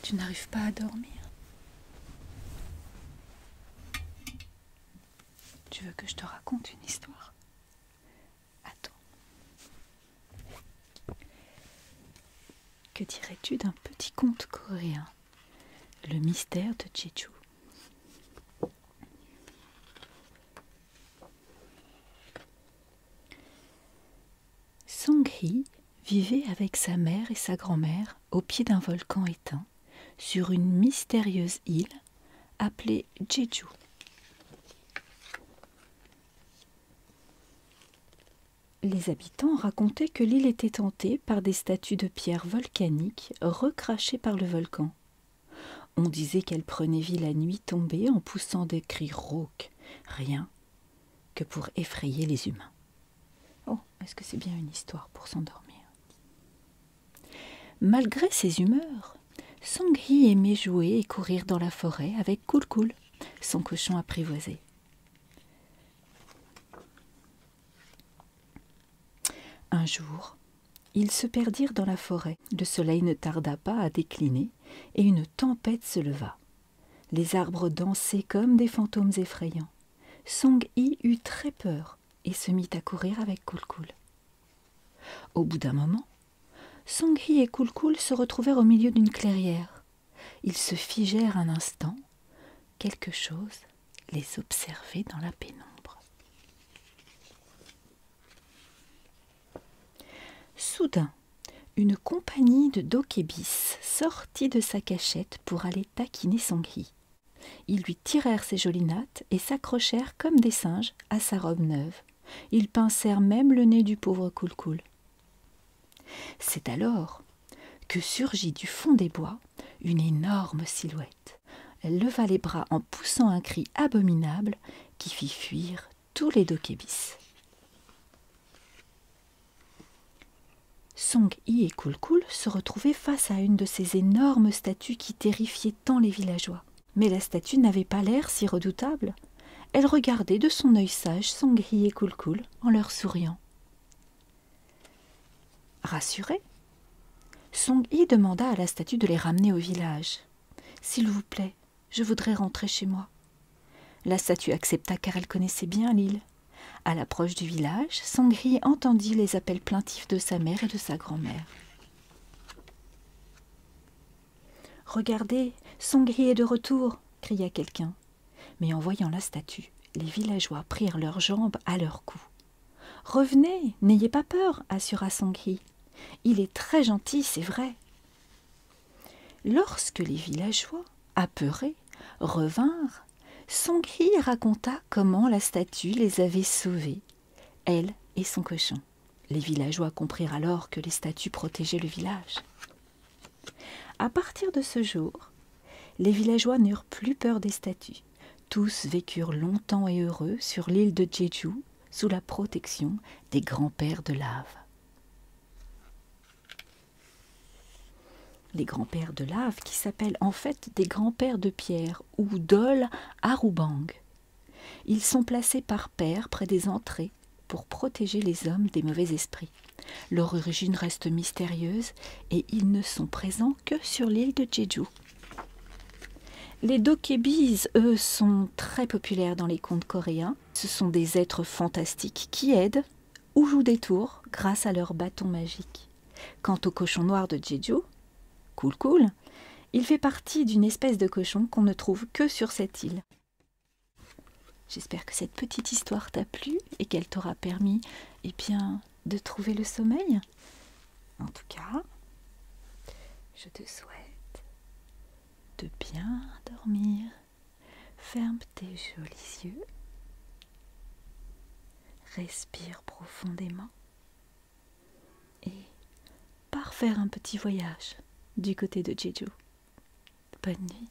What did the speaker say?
Tu n'arrives pas à dormir? Tu veux que je te raconte une histoire? Attends. Que dirais-tu d'un petit conte coréen, le mystère de Jeju? Song-hee vivait avec sa mère et sa grand-mère au pied d'un volcan éteint, sur une mystérieuse île appelée Jeju. Les habitants racontaient que l'île était hantée par des statues de pierre volcaniques recrachées par le volcan. On disait qu'elle prenait vie la nuit tombée en poussant des cris rauques, rien que pour effrayer les humains. Oh, est-ce que c'est bien une histoire pour s'endormir? Malgré ses humeurs, Song-hee aimait jouer et courir dans la forêt avec Cool-Cool, son cochon apprivoisé. Un jour, ils se perdirent dans la forêt. Le soleil ne tarda pas à décliner et une tempête se leva. Les arbres dansaient comme des fantômes effrayants. Song-hee eut très peur et se mit à courir avec Cool-Cool. Au bout d'un moment, Song-hee et Cool-Cool se retrouvèrent au milieu d'une clairière. Ils se figèrent un instant. Quelque chose les observait dans la pénombre. Soudain, une compagnie de dokébis sortit de sa cachette pour aller taquiner Song-hee. Ils lui tirèrent ses jolies nattes et s'accrochèrent comme des singes à sa robe neuve. Ils pincèrent même le nez du pauvre Cool-Cool. C'est alors que surgit du fond des bois une énorme silhouette. Elle leva les bras en poussant un cri abominable qui fit fuir tous les dokébis. Song-hee et Cool-Cool se retrouvaient face à une de ces énormes statues qui terrifiaient tant les villageois. Mais la statue n'avait pas l'air si redoutable. Elle regardait de son œil sage Song-hee et Cool-Cool en leur souriant. Rassuré, Song-hee demanda à la statue de les ramener au village. « S'il vous plaît, je voudrais rentrer chez moi. » La statue accepta car elle connaissait bien l'île. À l'approche du village, Song-hee entendit les appels plaintifs de sa mère et de sa grand-mère. « Regardez, Song-hee est de retour !» cria quelqu'un. Mais en voyant la statue, les villageois prirent leurs jambes à leur cou. « Revenez, n'ayez pas peur !» assura Song-hee. « Il est très gentil, c'est vrai. » Lorsque les villageois, apeurés, revinrent, Song-hee raconta comment la statue les avait sauvés, elle et son cochon. Les villageois comprirent alors que les statues protégeaient le village. À partir de ce jour, les villageois n'eurent plus peur des statues. Tous vécurent longtemps et heureux sur l'île de Jeju, sous la protection des grands-pères de lave. Les grands-pères de lave qui s'appellent en fait des grands-pères de pierre ou Dol Arubang. Ils sont placés par paires près des entrées pour protéger les hommes des mauvais esprits. Leur origine reste mystérieuse et ils ne sont présents que sur l'île de Jeju. Les dokébis, eux, sont très populaires dans les contes coréens. Ce sont des êtres fantastiques qui aident ou jouent des tours grâce à leur bâton magique. Quant au cochon noir de Jeju, Cool-Cool, il fait partie d'une espèce de cochon qu'on ne trouve que sur cette île. J'espère que cette petite histoire t'a plu et qu'elle t'aura permis de trouver le sommeil. En tout cas, je te souhaite de bien dormir. Ferme tes jolis yeux. Respire profondément et pars faire un petit voyage du côté de Jeju. Bonne nuit.